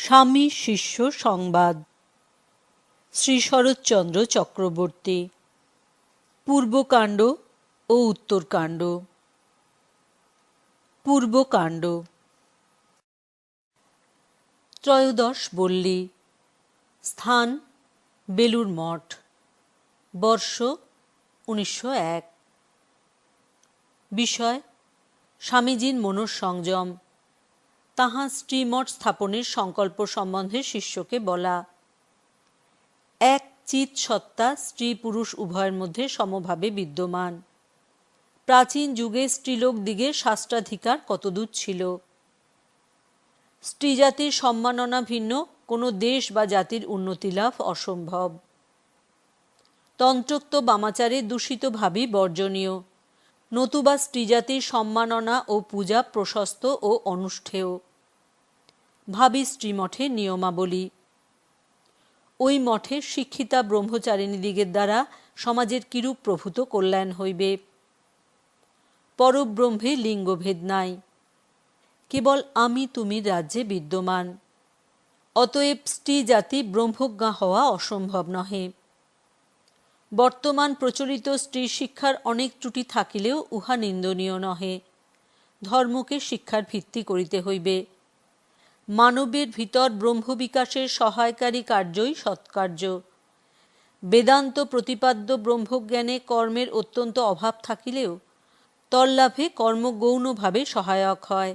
স্বামী শিষ্য সংবাদ। শ্রী শরৎচন্দ্র চক্রবর্তী। পূর্বকাণ্ড ও উত্তরকাণ্ড। পূর্বকাণ্ড। ত্রয়োদশ বল্লী। স্থান বেলুড় মঠ। বর্ষ 1901। বিষয় স্বামীজীর মনঃসংযম। তাঁহার শ্রীমঠ স্থাপনের সংকল্প সম্বন্ধে শিষ্যকে বলা। এক চিৎ সত্তা স্ত্রী পুরুষ উভয়ের মধ্যে সমভাবে বিদ্যমান। প্রাচীন যুগে স্ত্রীলোক দিগে শাস্ত্রাধিকার কতদূর ছিল। স্ত্রীজাতির সম্মাননা ভিন্ন কোনো দেশ বা জাতির উন্নতি লাভ অসম্ভব। তন্ত্রোক্ত বামাচারে দূষিত ভাবই বর্জনীয়, নতুবা স্ত্রীজাতির সম্মাননা ও পূজা প্রশস্ত ও অনুষ্ঠেয়। ভাবি স্ত্রীমঠের নিয়মাবলী। ওই মঠের শিক্ষিতা ব্রহ্মচারিণীদিগের দ্বারা সমাজের কিরূপ প্রভূত কল্যাণ হইবে। পরব্রহ্মে লিঙ্গভেদ নাই, কেবল আমি তুমির রাজ্যে বিদ্যমান। অতএব স্ত্রী জাতি ব্রহ্মজ্ঞা হওয়া অসম্ভব নহে। বর্তমান প্রচলিত স্ত্রী শিক্ষার অনেক ত্রুটি থাকিলেও উহা নিন্দনীয় নহে। ধর্মকে শিক্ষার ভিত্তি করিতে হইবে। মানবের ভিতর ব্রহ্মবিকাশের সহায়কারী কার্যই সৎকার্য। বেদান্ত প্রতিপাদ্য ব্রহ্মজ্ঞানে কর্মের অত্যন্ত অভাব থাকিলেও তল্লাভে কর্ম গৌণভাবে সহায়ক হয়।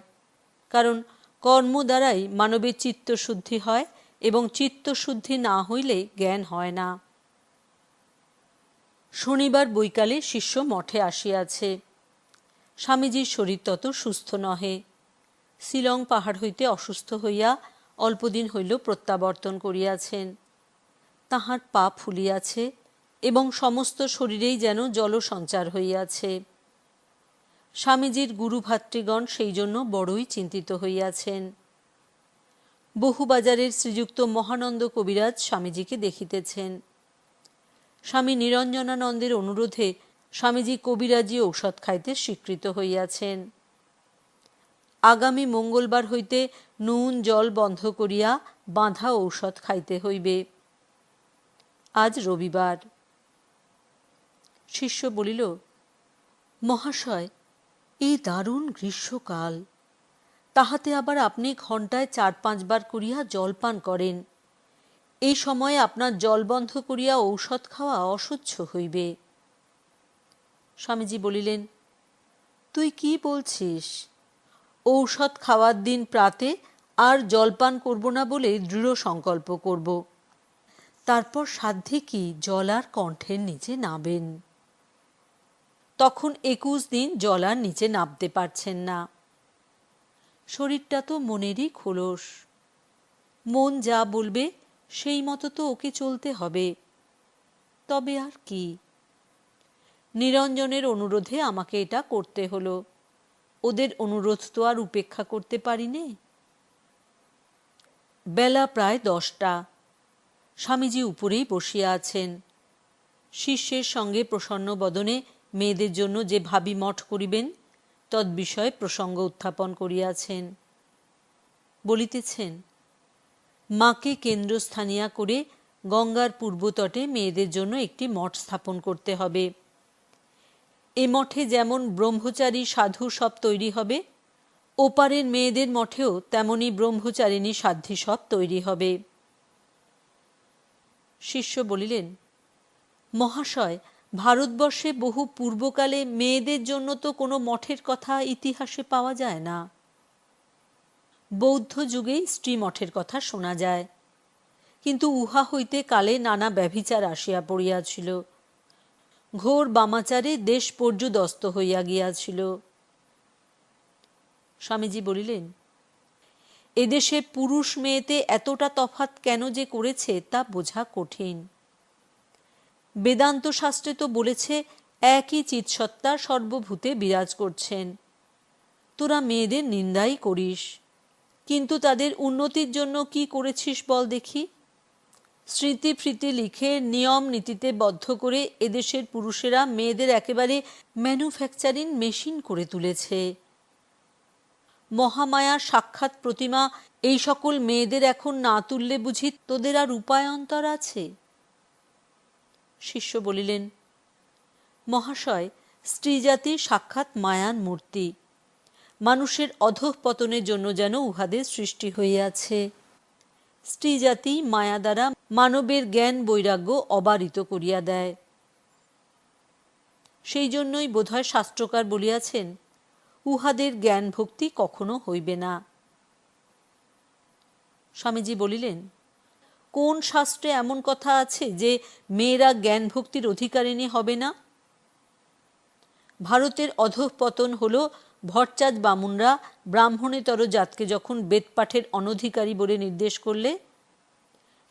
কারণ কর্ম দ্বারাই মানবের চিত্তশুদ্ধি হয় এবং চিত্তশুদ্ধি না হইলে জ্ঞান হয় না। শনিবার বৈকালে শিষ্য মঠে আসিয়াছে। স্বামীজীর শরীর তত সুস্থ নহে। শিলং পাহাড় হইতে অসুস্থ হইয়া অল্পদিন হইল প্রত্যাবর্তন করিয়াছেন। তাঁহার পা ফুলিয়াছে এবং সমস্ত শরীরেই যেন জলসঞ্চার হইয়াছে। স্বামীজীর গুরুভাতৃগণ সেই জন্য বড়ই চিন্তিত হইয়াছেন। বহুবাজারের শ্রীযুক্ত মহানন্দ কবিরাজ স্বামীজীকে দেখিতেছেন। স্বামী নিরঞ্জনানন্দের অনুরোধে স্বামীজী কবিরাজি ঔষধ খাইতে স্বীকৃত হইয়াছেন। আগামী মঙ্গলবার হইতে নুন জল বন্ধ করিয়া বাঁধা ঔষধ খাইতে হইবে। আজ রবিবার। শিষ্য বলিল, মহাশয়, এই দারুণ গ্রীষ্মকাল, তাহাতে আবার আপনি ঘণ্টায় 4-5 বার করিয়া জলপান করেন। এই সময়ে আপনার জল বন্ধ করিয়া ঔষধ খাওয়া অসহ্য হইবে। স্বামীজি বলিলেন, তুই কি বলছিস? ঔষধ খাওয়ার দিন প্রাতে আর জলপান করব না বলে দৃঢ় সংকল্প করব। তারপর সাধ্যে কি জল আর কণ্ঠের নিচে নাবেন। তখন 21 দিন জল আর নিচে নাবতে পারছেন না। শরীরটা তো মনেরই খোলস। মন যা বলবে সেই মতো তো ওকে চলতে হবে। তবে আর কি? নিরঞ্জনের অনুরোধে আমাকে এটা করতে হলো। ওদের অনুরোধ তো আর উপেক্ষা করতে পারি নে। বেলা প্রায় 10টা। স্বামীজি উপরেই বসিয়া আছেন। শিষ্যের সঙ্গে প্রসন্ন বদনে মেয়েদের জন্য যে ভাবী মঠ করিবেন তদ্বিষয়ে প্রসঙ্গ উত্থাপন করিয়াছেন। বলিতেছেন, মাকে কেন্দ্রস্থানীয়া করে গঙ্গার পূর্বতটে মেয়েদের জন্য একটি মঠ স্থাপন করতে হবে। এ মঠে যেমন ব্রহ্মচারী সাধু সব তৈরি হবে, ওপারের মেয়েদের মঠেও তেমনি ব্রহ্মচারিণী সাধ্বী সব তৈরি হবে। শিষ্য বলিলেন, মহাশয়, ভারতবর্ষে বহু পূর্বকালে মেয়েদের জন্য তো কোনো মঠের কথা ইতিহাসে পাওয়া যায় না। বৌদ্ধ যুগেই স্ত্রী মঠের কথা শোনা যায়, কিন্তু উহা হইতে কালে নানা ব্যভিচার আসিয়া পড়িয়াছিল। ঘোর বামাচারে দেশ পর্যুদস্ত হইয়া গিয়াছিল। স্বামীজি বলিলেন, এদেশে পুরুষ মেয়েতে এতটা তফাৎ কেন যে করেছে তা বোঝা কঠিন। বেদান্ত শাস্ত্রে তো বলেছে একই চিৎসত্তা সর্বভূতে বিরাজ করছেন। তোরা মেয়েদের নিন্দাই করিস, কিন্তু তাদের উন্নতির জন্য কি করেছিস বল দেখি। স্মৃতি ফৃতি লিখে নিয়ম নীতিতে বদ্ধ করে এদেশের পুরুষেরা মেয়েদের একেবারে ম্যানুফ্যাকচারিং মেশিন করে তুলেছে। মহামায়ার সাক্ষাৎ প্রতিমা এই সকল মেয়েদের এখন না তুললে বুঝি তোদের আর উপায়ান্তর আছে? শিষ্য বলিলেন, মহাশয়, স্ত্রীজাতি সাক্ষাৎ মায়ার মূর্তি। মানুষের অধঃপতনের জন্য যেন উহাদের সৃষ্টি হইয়াছে। স্ত্রীজাতি মায়া দ্বারা মানবের জ্ঞান বৈরাগ্য অবারিত করিয়া দেয়। সেই জন্যই বোধহয় শাস্ত্রকার বলিয়াছেন, উহাদের জ্ঞান ভক্তি কখনো হইবে না। স্বামীজি বলিলেন, কোন শাস্ত্রে এমন কথা আছে যে মেয়েরা জ্ঞান ভক্তির অধিকারিণী হবে না? ভারতের অধঃপতন হল ভট্টাচ বামুনরা ব্রাহ্মণেতর জাতকে যখন বেদপাঠের অনধিকারী বলে নির্দেশ করলে,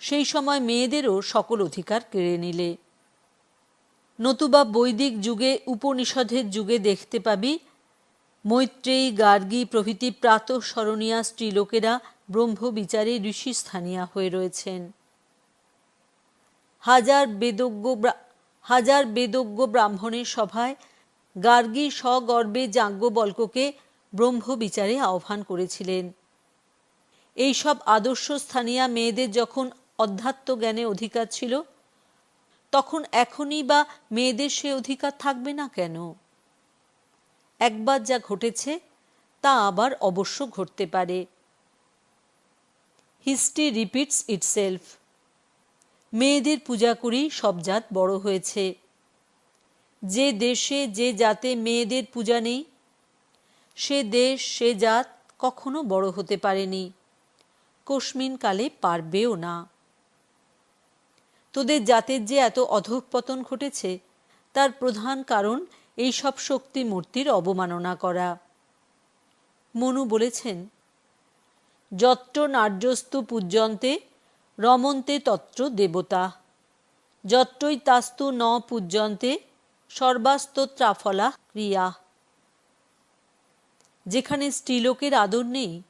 সেই সময় মেয়েদেরও সকল অধিকার কেড়ে নিলে। নতুবা বৈদিক যুগে, উপনিষদের যুগে দেখতে পাবি মৈত্রেয়ী, গার্গী প্রভৃতি প্রাতঃস্মরণীয়া স্ত্রীলোকেরা ব্রহ্মবিচারে ঋষিস্থানীয়া হয়ে রয়েছেন। হাজার বেদজ্ঞ ব্রাহ্মণের সভায় গার্গী সগর্বে যাজ্ঞবল্ক্যকে ব্রহ্মবিচারে আহ্বান করেছিলেন। এইসব আদর্শ স্থানীয়া মেয়েদের যখন অধ্যাত্ম জ্ঞানে অধিকার ছিল, তখন এখনই বা মেয়েদের সে অধিকার থাকবে না কেন? একবার যা ঘটেছে তা আবার অবশ্য ঘটতে পারে। History repeats itself. মেয়েদের পূজা করেই সব জাত বড় হয়েছে। যে দেশে যে জাতে মেয়েদের পূজা নেই, সে দেশ সে জাত কখনো বড় হতে পারেনি, কস্মিন কালে পারবেও না। তোদের জাতের যে এত অধঃপতন ঘটেছে, তার প্রধান কারণ এই সব শক্তি মূর্তির অবমাননা করা। মনু বলেছেন, যত্র নার্যস্তু পূজ্যন্তে রমন্তে তত্র দেবতা, যত্রই তাস্তু ন পূজ্যন্তে সর্বাস্তত্রাফলা ক্রিয়া। যেখানে স্ত্রীলোকের আদর নেই,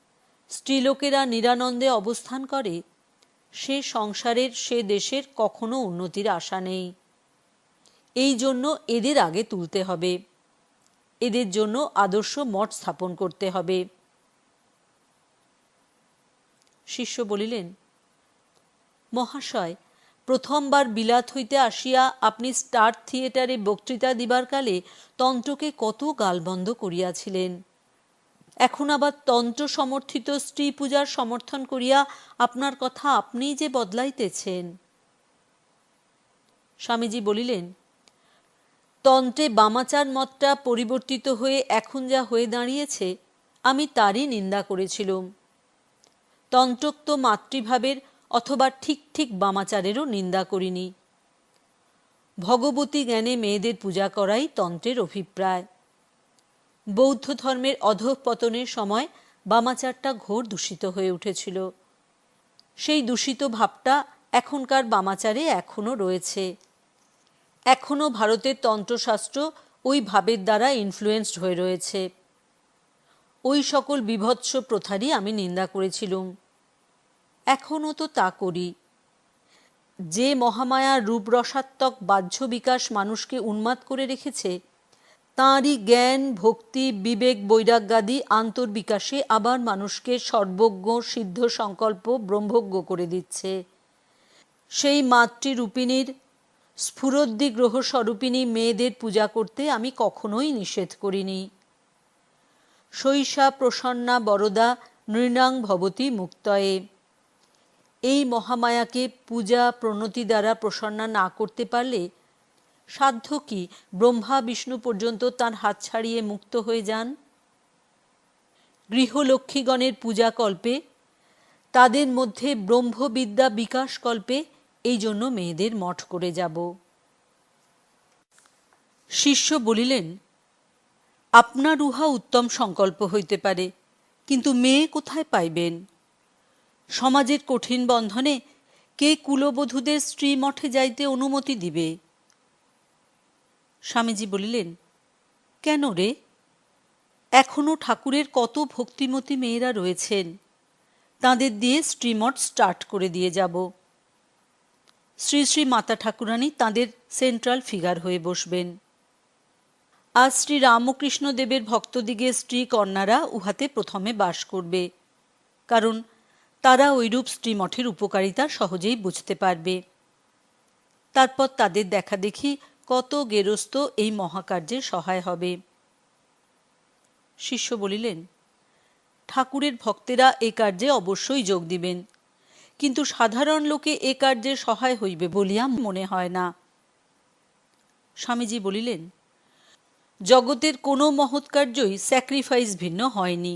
স্ত্রীলোকেরা নিরানন্দে অবস্থান করে, সে সংসারের, সে দেশের কখনো উন্নতির আশা নেই। এই জন্য এদের আগে তুলতে হবে, এদের জন্য আদর্শ মঠ স্থাপন করতে হবে। শিষ্য বলিলেন, মহাশয়, প্রথমবার বিলাত হইতে আসিয়া আপনি স্টার থিয়েটারে বক্তৃতা দিবার কালে তন্ত্রকে কত গালবন্ধ করিয়াছিলেন। এখন আবার তন্ত্র সমর্থিত স্ত্রী পূজার সমর্থন করিয়া আপনার কথা আপনিই যে বদলাইতেছেন। স্বামীজি বলিলেন, তন্ত্রে বামাচার মতটা পরিবর্তিত হয়ে এখন যা হয়ে দাঁড়িয়েছে, আমি তারই নিন্দা করেছিলুম। তন্ত্রোক্ত মাতৃভাবের অথবা ঠিক ঠিক বামাচারেরও নিন্দা করিনি। ভগবতী জ্ঞানে মেয়েদের পূজা করাই তন্ত্রের অভিপ্রায়। বৌদ্ধ ধর্মের অধঃপতনের সময় বামাচারটা ঘোর দূষিত হয়ে উঠেছিল। সেই দূষিত ভাবটা এখনকার বামাচারে এখনও রয়েছে। এখনও ভারতের তন্ত্রশাস্ত্র ওই ভাবের দ্বারা ইনফ্লুয়েন্সড হয়ে রয়েছে। ওই সকল বিভৎস প্রথারই আমি নিন্দা করেছিলুম, এখনও তো তা করি। যে মহামায়ার রূপরসাত্মক বাহ্য বিকাশ মানুষকে উন্মাদ করে রেখেছে, তাঁরই জ্ঞান ভক্তি বিবেক বৈরাগ্যাদি আন্তর্বিকাশে আবার মানুষকে সর্বজ্ঞ সিদ্ধ সংকল্প ব্রহ্মজ্ঞ করে দিচ্ছে। সেই মাতৃরূপিণীর স্ফুরদ্দিগ্রহ স্বরূপিণী মেয়েদের পূজা করতে আমি কখনোই নিষেধ করিনি। শৈশা প্রসন্না বরদা নৃণাং ভবতি মুক্তয়ে। এই মহামায়াকে পূজা প্রণতি দ্বারা প্রসন্না না করতে পারলে সাধ্য কি ব্রহ্মা বিষ্ণু পর্যন্ত তাঁর হাত ছাড়িয়ে মুক্ত হয়ে যান? গৃহলক্ষ্মীগণের পূজাকল্পে, তাদের মধ্যে ব্রহ্মবিদ্যা বিকাশকল্পে এই জন্য মেয়েদের মঠ করে যাব। শিষ্য বলিলেন, আপনার উহা উত্তম সংকল্প হইতে পারে, কিন্তু মেয়ে কোথায় পাইবেন? সমাজের কঠিন বন্ধনে কে কুলবধূদের স্ত্রী মঠে যাইতে অনুমতি দিবে? স্বামীজি বলিলেন, কেন রে? এখনো ঠাকুরের কত ভক্তিমতী মেয়েরা রয়েছেন, তাঁদের দিয়ে স্ত্রীমঠ স্টার্ট করে দিয়ে যাব। শ্রী শ্রী মাতা ঠাকুরানী তাঁদের সেন্ট্রাল ফিগার হয়ে বসবেন। আজ শ্রী রামকৃষ্ণদেবের ভক্তদিগের স্ত্রী কন্যারা উহাতে প্রথমে বাস করবে, কারণ তারা ঐরূপ শ্রীমঠের উপকারিতা সহজেই বুঝতে পারবে। তারপর তাদের দেখাদেখি কত গেরস্থ এই মহাকার্যে সহায় হবে। শিষ্য বলিলেন, ঠাকুরের ভক্তেরা এ কার্যে অবশ্যই যোগ দিবেন, কিন্তু সাধারণ লোকে এ কার্যে সহায় হইবে বলিয়া মনে হয় না। স্বামীজি বলিলেন, জগতের কোনো মহৎ কার্যই স্যাক্রিফাইস ভিন্ন হয়নি।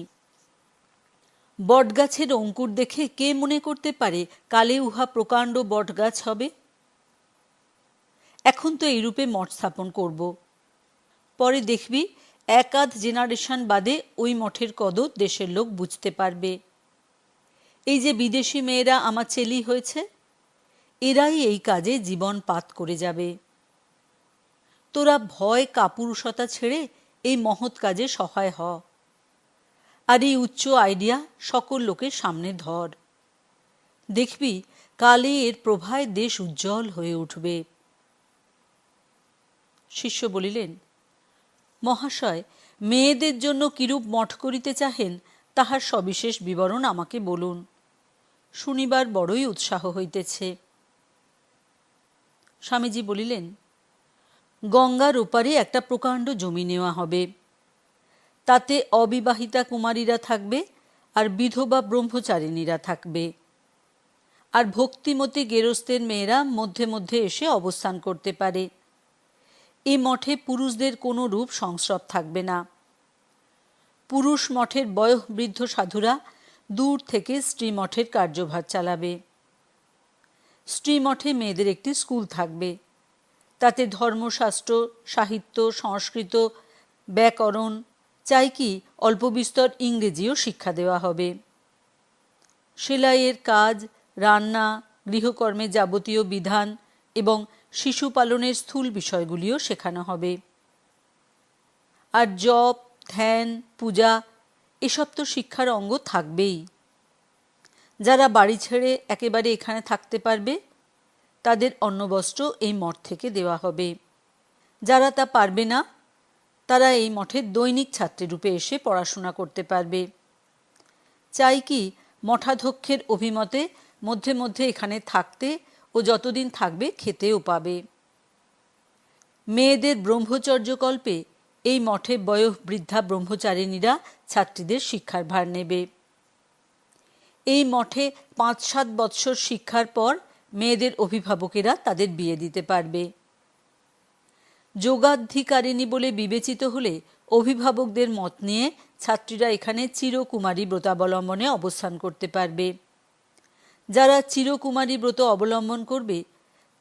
বটগাছের অঙ্কুর দেখে কে মনে করতে পারে কালে উহা প্রকাণ্ড বটগাছ হবে? এখন তো এইরূপে মঠ স্থাপন করব, পরে দেখবি এক আধ জেনারেশন বাদে ওই মঠের কদর দেশের লোক বুঝতে পারবে। এই যে বিদেশি মেয়েরা আমার চেলি হয়েছে, এরাই এই কাজে জীবন পাত করে যাবে। তোরা ভয় কাপুরুষতা ছেড়ে এই মহৎ কাজে সহায় হ, আর এই উচ্চ আইডিয়া সকল লোকের সামনে ধর। দেখবি কালে এর প্রভায় দেশ উজ্জ্বল হয়ে উঠবে। শিষ্য বলিলেন, মহাশয়, মেয়েদের জন্য কিরূপ মঠ করিতে চাহেন তাহার সবিশেষ বিবরণ আমাকে বলুন, শুনিবার বড়ই উৎসাহ হইতেছে। স্বামীজি বলিলেন, গঙ্গার ওপারে একটা প্রকাণ্ড জমি নেওয়া হবে, তাতে অবিবাহিতা কুমারীরা থাকবে আর বিধবা ব্রহ্মচারিণীরা থাকবে, আর ভক্তিমতী গেরস্থের মেয়েরা মধ্যে মধ্যে এসে অবস্থান করতে পারে। এ মঠে পুরুষদের কোনো রূপ সংস্রব থাকবে না। পুরুষ মঠের বয়োবৃদ্ধ সাধুরা দূর থেকে স্ত্রীমঠের কার্যভার চালাবে। স্ত্রীমঠে মেয়েদের একটি স্কুল থাকবে, তাতে ধর্মশাস্ত্র, সাহিত্য, সংস্কৃত, ব্যাকরণ, চাই কি অল্প বিস্তর ইংরেজিও শিক্ষা দেওয়া হবে। সেলাইয়ের কাজ, রান্না, গৃহকর্মের যাবতীয় বিধান এবং শিশু পালনের স্থূল বিষয়গুলিও শেখানো হবে। আর জপ, ধ্যান, পূজা এসব তো শিক্ষার অঙ্গ থাকবেই। যারা বাড়ি ছেড়ে একেবারে এখানে থাকতে পারবে তাদের অন্নবস্ত্র এই মঠ থেকে দেওয়া হবে। যারা তা পারবে না তারা এই মঠের দৈনিক ছাত্রীরূপে এসে পড়াশোনা করতে পারবে। চাই কি মঠাধ্যক্ষের অভিমতে মধ্যে মধ্যে এখানে থাকতে ও যতদিন থাকবে খেতেও পাবে। মেয়েদের ব্রহ্মচর্যকল্পে এই মঠে বয়োবৃদ্ধা ব্রহ্মচারিণীরা ছাত্রীদের শিক্ষার ভার নেবে। এই মঠে ৫-৭ বৎসর শিক্ষার পর মেয়েদের অভিভাবকেরা তাদের বিয়ে দিতে পারবে। যোগাধিকারিণী বলে বিবেচিত হলে অভিভাবকদের মত নিয়ে ছাত্রীরা এখানে চিরকুমারী ব্রতাবলম্বনে অবস্থান করতে পারবে। যারা চিরকুমারী ব্রত অবলম্বন করবে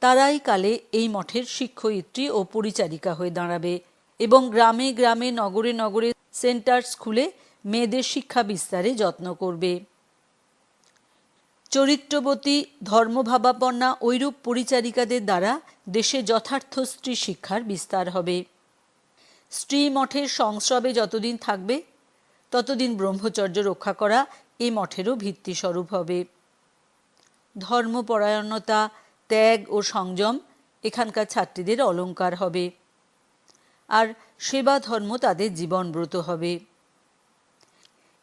তারাই কালে এই মঠের শিক্ষয়িত্রী ও পরিচারিকা হয়ে দাঁড়াবে এবং গ্রামে গ্রামে, নগরে নগরে সেন্টার্স খুলে মেয়েদের শিক্ষা বিস্তারে যত্ন করবে। চরিত্রবতী, ধর্মভাবাপন্না ঐরূপ পরিচারিকাদের দ্বারা দেশে যথার্থ স্ত্রী শিক্ষার বিস্তার হবে। স্ত্রী মঠের সংস্রবে যতদিন থাকবে ততদিন ব্রহ্মচর্য রক্ষা করা এ মঠেরও ভিত্তিস্বরূপ হবে। ধর্মপরায়ণতা, ত্যাগ ও সংযম এখানকার ছাত্রীদের অলঙ্কার হবে, আর সেবা ধর্ম তাদের জীবনব্রত হবে।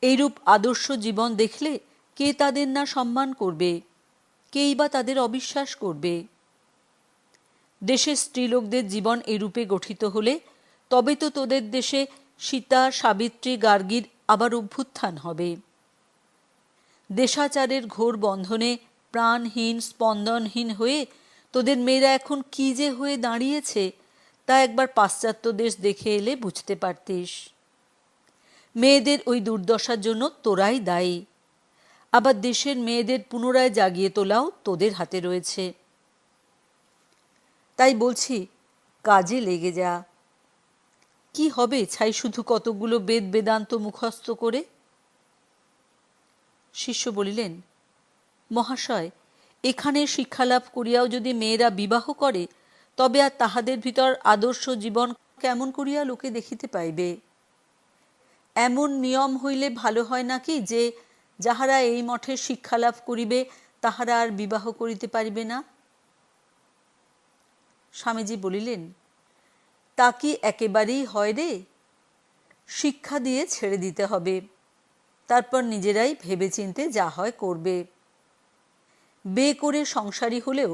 এইরূপ আদর্শ জীবন দেখলে কে তাদের না সম্মান করবে, কেই বা তাদের অবিশ্বাস করবে। দেশের স্ত্রীলোকদের জীবন এরূপে গঠিত হলে তবে তো তোদের দেশে সীতা, সাবিত্রী, গার্গীর আবার অভ্যুত্থান হবে। দেশাচারের ঘোর বন্ধনে প্রাণহীন, স্পন্দনহীন হয়ে তোদের মেয়েরা এখন কি যে হয়ে দাঁড়িয়েছে তা একবার পাশ্চাত্য দেশ দেখে এলে বুঝতে পারতিস। মেয়েদের ওই দুর্দশার জন্য তোরাই দায়ী। আবার দেশের মেয়েদের পুনরায় জাগিয়ে তোলাও তোদের হাতে রয়েছে। তাই বলছি, কাজে লেগে যা। কি হবে ছাই শুধু কতগুলো বেদ বেদান্ত মুখস্থ করে? শিষ্য বলিলেন, মহাশয়, এখানে শিক্ষালাভ করিয়াও যদি মেয়েরা বিবাহ করে তবে আর তাহাদের ভিতর আদর্শ জীবন কেমন করিয়া লোকে দেখিতে পাইবে? এমন নিয়ম হইলে ভালো হয় নাকি যে যাহারা এই মঠে শিক্ষালাভ করিবে তাহারা আর বিবাহ করিতে পারিবে না? স্বামীজি বলিলেন, তা কি একেবারেই হয় রে? শিক্ষা দিয়ে ছেড়ে দিতে হবে, তারপর নিজেরাই ভেবেচিন্তে যা হয় করবে। বিয়ে করে সংসারী হলেও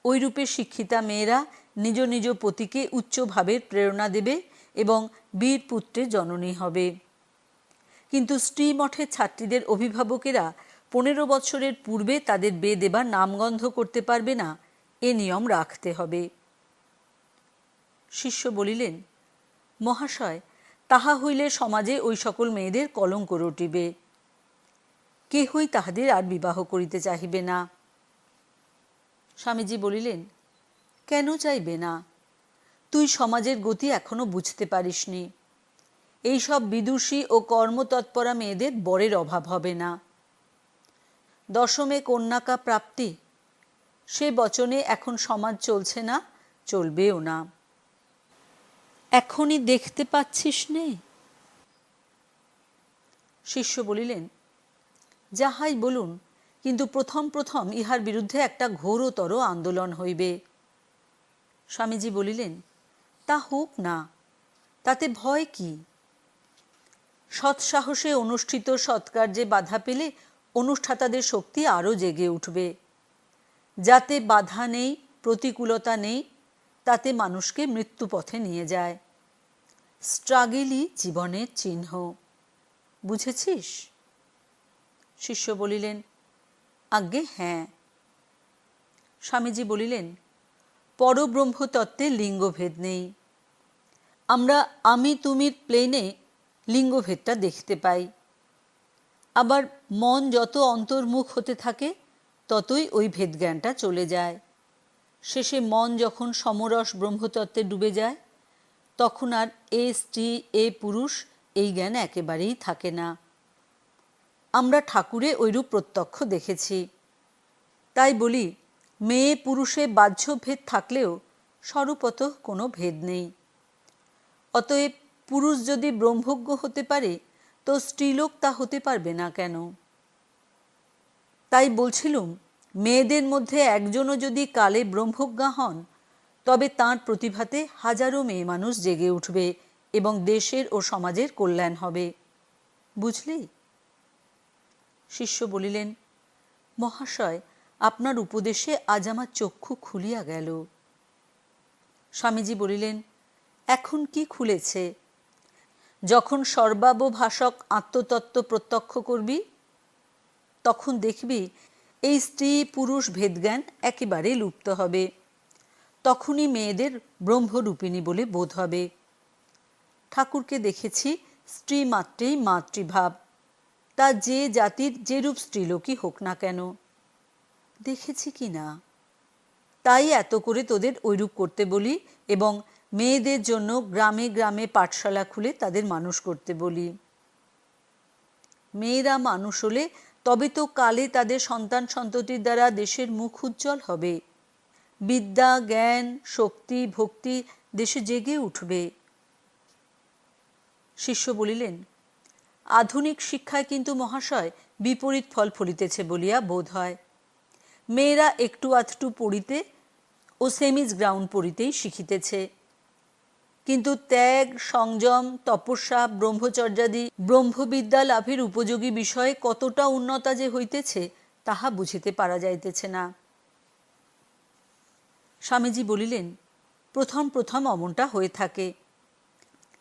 ওইরূপে শিক্ষিতা মেয়েরা নিজ নিজ পতিকে উচ্চ ভাবের প্রেরণা দেবে এবং বীর পুত্রের জননী হবে। কিন্তু স্ত্রীমঠের ছাত্রীদের অভিভাবকেরা 15 বছরের পূর্বে তাদের বিয়ে দেবার নামগন্ধ করতে পারবে না, এ নিয়ম রাখতে হবে। শিষ্য বলিলেন, মহাশয়, তাহা হইলে সমাজে ওই সকল মেয়েদের কলঙ্ক রটিবে, কেহই তাহাদের আর বিবাহ করিতে চাহিবে না। স্বামীজি বলিলেন, কেন চাইবে না? তুই সমাজের গতি এখনো বুঝতে পারিসনি। এইসব বিদুষী ও কর্মতৎপরা মেয়েদের বরের অভাব হবে না। দশমে কন্যাকা প্রাপ্তি, সে বচনে এখন সমাজ চলছে না, চলবেও না। এখনই দেখতে পাচ্ছিস নে? শিষ্য বলিলেন, যাহাই বলুন, কিন্তু প্রথম প্রথম ইহার বিরুদ্ধে একটা ঘোরতর আন্দোলন হইবে। স্বামীজি বলিলেন, তা হোক না, তাতে ভয় কি? সৎসাহসে অনুষ্ঠিত সৎকার্যে বাধা পেলে অনুষ্ঠাতাদের শক্তি আরও জেগে উঠবে। যাতে বাধা নেই, প্রতিকূলতা নেই, তাতে মানুষকে মৃত্যুপথে নিয়ে যায়। স্ট্রাগেলই জীবনের চিহ্ন, বুঝেছিস? শিষ্য বলিলেন, আজ্ঞে হ্যাঁ। স্বামীজি বলিলেন, পরব্রহ্মতত্ত্বে লিঙ্গভেদ নেই। আমরা আমি তুমির প্লেনে লিঙ্গভেদটা দেখতে পাই। আবার মন যত অন্তর্মুখ হতে থাকে ততই ওই ভেদজ্ঞানটা চলে যায়। শেষে মন যখন সমরস ব্রহ্মতত্ত্বে ডুবে যায়, তখন আর এ স্ত্রী এ পুরুষ এই জ্ঞান একেবারেই থাকে না। আমরা ঠাকুরে ওইরূপ প্রত্যক্ষ দেখেছি। তাই বলি, মেয়ে পুরুষে বাহ্য ভেদ থাকলেও স্বরূপতঃ কোনো ভেদ নেই। অতএব পুরুষ যদি ব্রহ্মজ্ঞ হতে পারে, তো স্ত্রীলোক তা হতে পারবে না কেন? তাই বলছিলুম, মেয়েদের মধ্যে একজনও যদি কালে ব্রহ্মজ্ঞা হন, তবে তাঁর প্রতিভাতে হাজারো মেয়ে মানুষ জেগে উঠবে এবং দেশের ও সমাজের কল্যাণ হবে। বুঝলি? শিষ্য বলিলেন, মহাশয়, আপনার উপদেশে আজ আমার চক্ষু খুলিয়া গেল। স্বামীজি বলিলেন, এখন কি খুলেছে? যখন সর্বাবভাষক আত্মতত্ত্ব প্রত্যক্ষ করবি, তখন দেখবি এই স্ত্রী পুরুষ ভেদজ্ঞান একেবারে লুপ্ত হবে। তখনই মেয়েদের ব্রহ্মরূপিণী বলে বোধ হবে। ঠাকুরকে দেখেছি স্ত্রী মাত্রেই মাতৃভাব, তা যে জাতির যেরূপ স্ত্রীলোকই হোক না কেন। দেখেছি কি না? তাই এত করে তোদের ঐরূপ করতে বলি এবং মেয়েদের জন্য গ্রামে গ্রামে পাঠশালা খুলে তাদের মানুষ করতে বলি। মেয়েরা মানুষ হলে তবে তো কালে তাদের সন্তান সন্ততির দ্বারা দেশের মুখ উজ্জ্বল হবে। বিদ্যা, জ্ঞান, শক্তি, ভক্তি দেশে জেগে উঠবে। শিষ্য বলিলেন, আধুনিক শিক্ষায় কিন্তু মহাশয় বিপরীত ফল ফলিতেছে বলিয়া বোধ হয়। মেয়েরা একটু আধটু পড়িতে ও সেমিজ গ্রাউন্ড পড়িতেই শিখিতেছে, কিন্তু ত্যাগ, সংযম, তপস্যা, ব্রহ্মচর্যাদি ব্রহ্মবিদ্যা লাভের উপযোগী বিষয়ে কতটা উন্নতা যে হইতেছে তাহা বুঝিতে পারা যাইতেছে না। স্বামীজি বলিলেন, প্রথম প্রথম অমনটা হয়ে থাকে।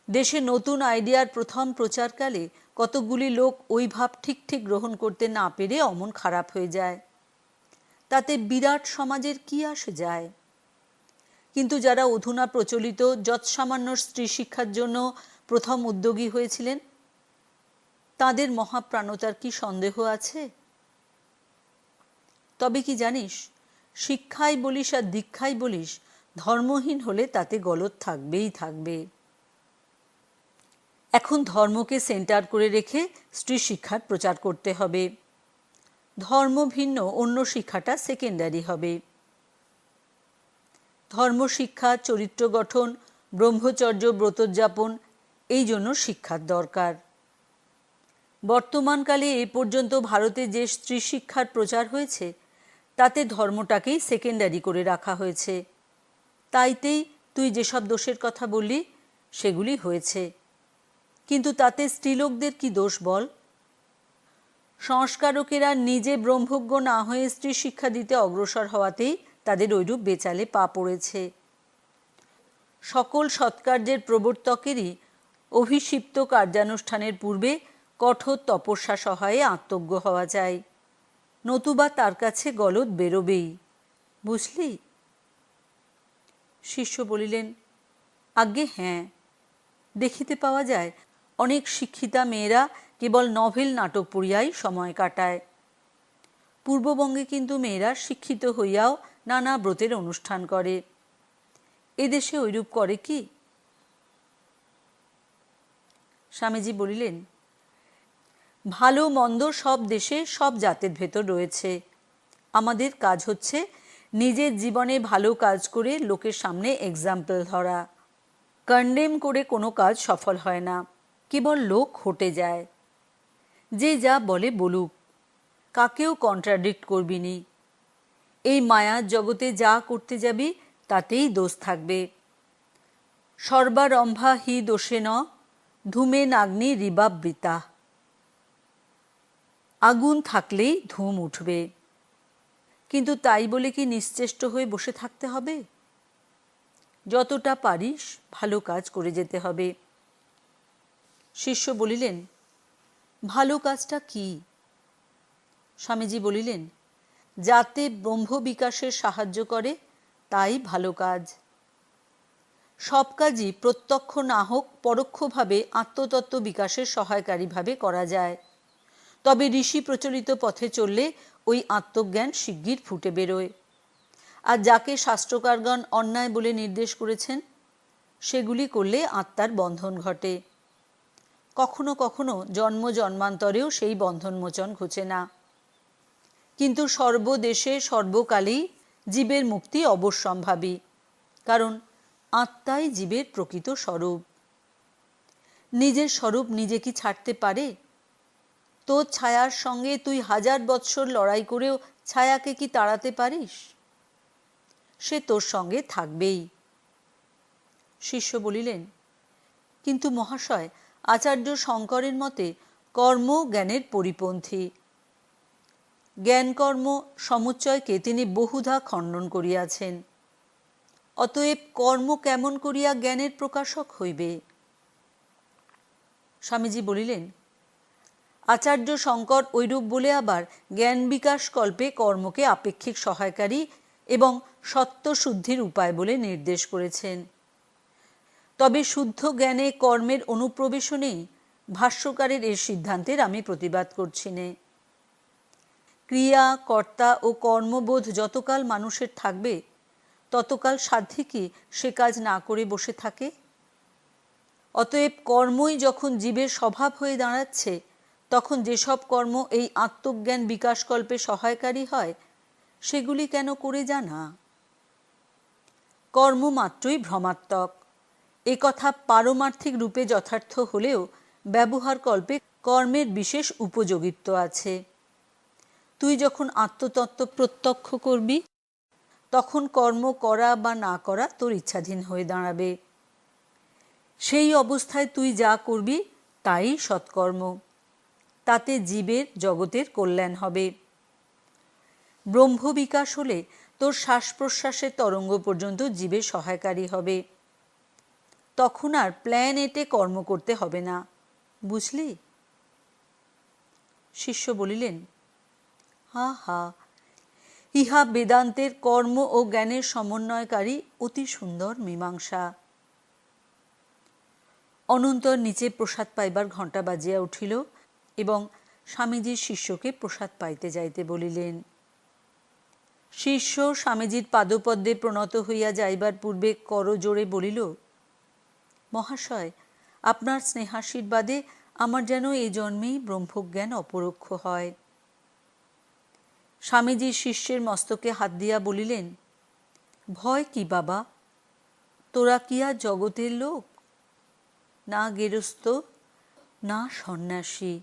দেশে নতুন আইডিয়ার প্রথম প্রচারকালে কতকগুলি লোক ওই ভাব ঠিক ঠিক গ্রহণ করতে না পেরে অমন খারাপ হয়ে যায়। তাতে বিরাট সমাজের কি আসে যায়? কিন্তু যারা অধুনা প্রচলিত যৎসামান্য স্ত্রী শিক্ষার জন্য প্রথম উদ্যোগী হয়েছিলেন, তাদের মহাপ্রাণতার কি সন্দেহ আছে? তবে কি জানিস, শিক্ষাই বলিস আর দীক্ষাই বলিস, ধর্মহীন হলে তাতে গলদ থাকবেই থাকবে। এখন ধর্মকে সেন্টার করে রেখে স্ত্রী শিক্ষার প্রচার করতে হবে। ধর্ম ভিন্ন অন্য শিক্ষাটা সেকেন্ডারি হবে। ধর্মশিক্ষা, চরিত্র গঠন, ব্রহ্মচর্য, ব্রতোদ্যাপন, এই জন্য শিক্ষার দরকার। বর্তমানকালে এ পর্যন্ত ভারতে যে স্ত্রী শিক্ষার প্রচার হয়েছে, তাতে ধর্মটাকেই সেকেন্ডারি করে রাখা হয়েছে। তাইতেই তুই যেসব দোষের কথা বললি সেগুলি হয়েছে, কিন্তু তাতে স্ত্রীলোকদের কি দোষ বল? সংস্কারকেরা নিজে ব্রহ্মজ্ঞ না হয়ে স্ত্রী শিক্ষা দিতে অগ্রসর হওয়াতেই তাদের ঐরূপ বেচালে পা পড়েছে। সকল সৎকার্যের প্রবর্তকেরই অভিষিপ্ত কার্যানুষ্ঠানের পূর্বে কঠোর তপস্যা সহায়ে আত্মজ্ঞ হওয়া যায়, নতুবা তার কাছে গলদ বেরোবেই, বুঝলি? শিষ্য বলিলেন, আজ্ঞে হ্যাঁ, দেখিতে পাওয়া যায় অনেক শিক্ষিতা মেয়েরা কেবল নভেল নাটক পড়িয়াই সময় কাটায়। পূর্ববঙ্গে কিন্তু মেয়েরা শিক্ষিত হইয়াও নানা ব্রতের অনুষ্ঠান করে। এদেশে ঐরূপ করে কি? স্বামীজি বলিলেন, ভালো মন্দ সব দেশে সব জাতের ভেতর রয়েছে। আমাদের কাজ হচ্ছে নিজের জীবনে ভালো কাজ করে লোকের সামনে এক্সাম্পল ধরা। কন্ডেম করে কোনো কাজ সফল হয় না, কেবল লোক হটে যায়। যে যা বলে বলুক, কাকেও কন্ট্রাডিক্ট করবি নি। এই মায়ার জগতে যা করতে যাবি তাতেই দোষ থাকবে। সর্বারম্ভা হি দোষেন ধূমেনাগ্নি রিবাবৃতা। আগুন থাকলেই ধূম উঠবে, কিন্তু তাই বলে কি নিশ্চেষ্ট হয়ে বসে থাকতে হবে? যতটা পারিস ভালো কাজ করে যেতে হবে। শিষ্য বলিলেন, ভালো কাজটা কি? স্বামীজি বলিলেন, যাতে ব্রহ্ম বিকাশের সাহায্য করে তাই ভালো কাজ। সব কাজই প্রত্যক্ষ না হোক পরোক্ষভাবে আত্মতত্ত্ব বিকাশের সহায়কারীভাবে করা যায়। তবে ঋষি প্রচলিত পথে চললে ওই আত্মজ্ঞান শিগগির ফুটে বেরোয়। আর যাকে শাস্ত্রকারগণ অন্যায় বলে নির্দেশ করেছেন সেগুলি করলে আত্মার বন্ধন ঘটে। কখনো কখনো জন্ম জন্মান্তরেও সেই বন্ধন মোচন ঘটে না, কিন্তু সর্বদেশে সর্বকালেই জীবের মুক্তি অবশ্যম্ভাবী, কারণ আত্মাই জীবের প্রকৃত স্বরূপ। নিজের স্বরূপ নিজে কি ছাড়তে পারে? তোর ছায়ার সঙ্গে তুই 1000 বৎসর লড়াই করেও ছায়াকে কি তাড়াতে পারিস? সে তোর সঙ্গে থাকবেই। শিষ্য বলিলেন, কিন্তু মহাশয়, আচার্য শঙ্করের মতে কর্ম জ্ঞানের পরিপন্থী। জ্ঞান কর্ম সমুচ্চয়কে তিনি বহুধা খণ্ডন করিয়াছেন। অতএব কর্ম কেমন করিয়া জ্ঞানের প্রকাশক হইবে? স্বামীজি বলিলেন, আচার্য শঙ্কর ঐরূপ বলে আবার জ্ঞান বিকাশ কল্পে কর্মকে আপেক্ষিক সহায়কারী এবং সত্ত্বশুদ্ধির উপায় বলে নির্দেশ করেছেন। তবে শুদ্ধ জ্ঞানে কর্মের অনুপ্রবেশনেই ভাষ্যকারের এর সিদ্ধান্তের আমি প্রতিবাদ করছি নে। ক্রিয়া, কর্তা ও কর্মবোধ যতকাল মানুষের থাকবে ততকাল সাধ্যে কি সে কাজ না করে বসে থাকে? অতএব কর্মই যখন জীবের স্বভাব হয়ে দাঁড়াচ্ছে, তখন যেসব কর্ম এই আত্মজ্ঞান বিকাশকল্পে সহায়কারী হয় সেগুলি কেন করে জানা? কর্ম মাত্রই ভ্রমাত্মক, এ কথা পারমার্থিক রূপে যথার্থ হলেও ব্যবহার কল্পে কর্মের বিশেষ উপযোগিত্ব আছে। তুই যখন আত্মতত্ত্ব প্রত্যক্ষ করবি তখন কর্ম করা বা না করা তোর ইচ্ছাধীন হয়ে দাঁড়াবে। সেই অবস্থায় তুই যা করবি তাই সৎকর্ম, তাতে জীবের জগতের কল্যাণ হবে। ব্রহ্ম বিকাশ হলে তোর শ্বাস প্রশ্বাসের তরঙ্গ পর্যন্ত জীবের সহায়কারী হবে। তখন আর প্ল্যান এটে কর্ম করতে হবে না, বুঝলি? শিষ্য বলিলেন, হা হা, ইহা বেদান্তের কর্ম ও জ্ঞানের সমন্বয়কারী অতি সুন্দর মীমাংসা। অনন্তর নিচে প্রসাদ পাইবার ঘণ্টা বাজিয়া উঠিল এবং স্বামীজির শিষ্যকে প্রসাদ পাইতে যাইতে বলিলেন। শিষ্য স্বামীজির পাদপদ্মে প্রণত হইয়া যাইবার পূর্বে করজোড়ে বলিল, মহাশয়, আপনার স্নেহাশীর্বাদে আমার যেন এই জন্মেই ব্রহ্মজ্ঞান অপরোক্ষ হয়। স্বামীজি শিষ্যের মস্তকে হাত দিয়া বলিলেন, ভয় কি বাবা? তোরা কি আর জগতের লোক? না গেরস্থ, না সন্ন্যাসী,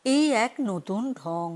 এই এক নতুন ঢং।